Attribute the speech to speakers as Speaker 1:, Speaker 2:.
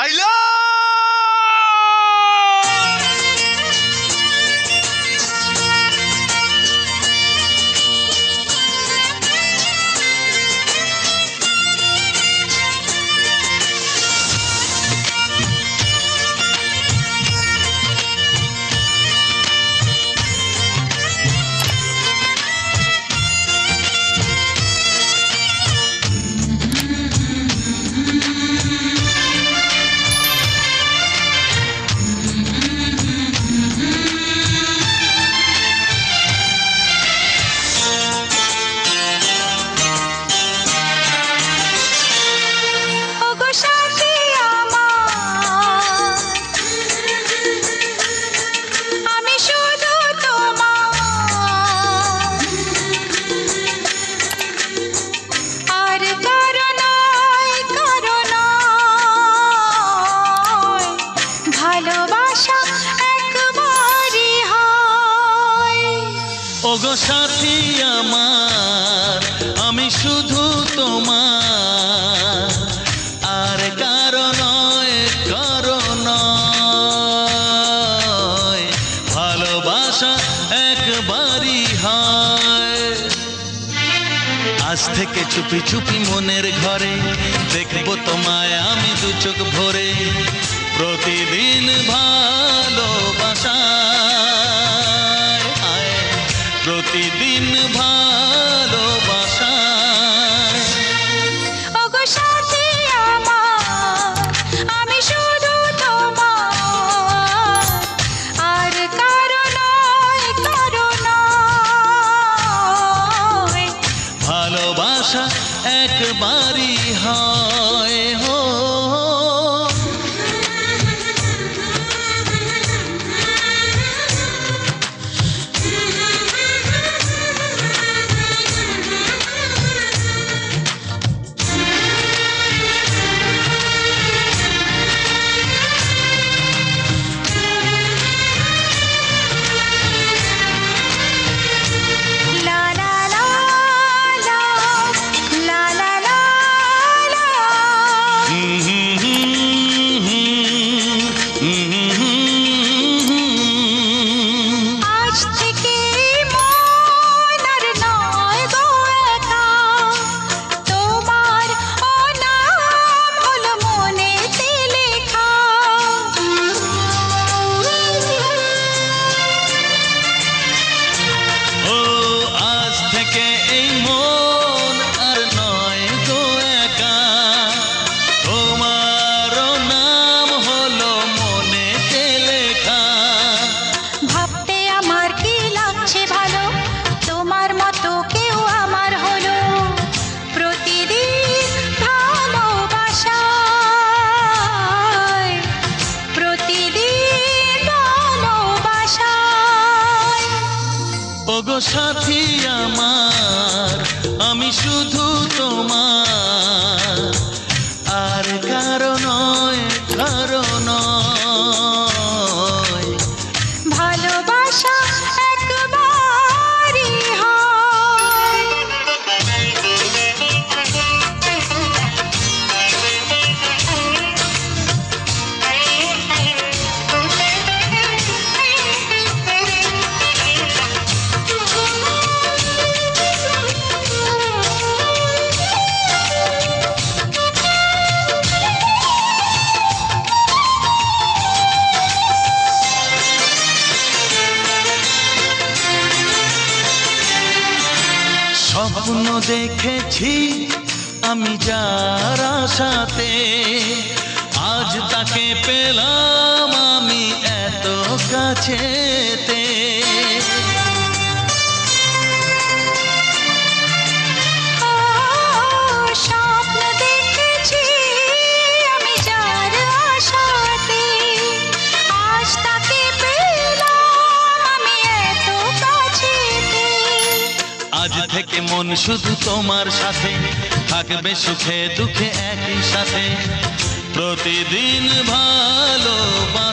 Speaker 1: I love ওগো সাথী আমার আমি শুধু তোমার আর কারো নয় ভালোবাসা একবারই হয়। আজ থেকে চুপি চুপি মনের ঘরে দেখবো তোমায় আমি দু চোখ ভরে প্রতিদিন ভালোবাসা প্রতিদিন ভালোবাসা।
Speaker 2: ওগো সাথী আমার আমি শুধু তোমার আর কারো নয়
Speaker 1: ভালোবাসা একবারই হয় হো। ওগো সাথী আমার আমি শুধু তোমার আর কারো নয়
Speaker 2: ভালোবাসা একবারই হয়।
Speaker 1: স্বপ্ন দেখেছি আমি যার আশাতে আজ তাকে পেলাম আমি এত কাছেতে।
Speaker 2: স্বপ্ন দেখেছি আমি যার আশাতে আজ তাকে পেলাম আমি এত কাছেতে।
Speaker 1: আজ থেকে মন শুধু তোমার সাথে থাকবে সুখে দুঃখে একই সাথে প্রতিদিন ভালোবাসা।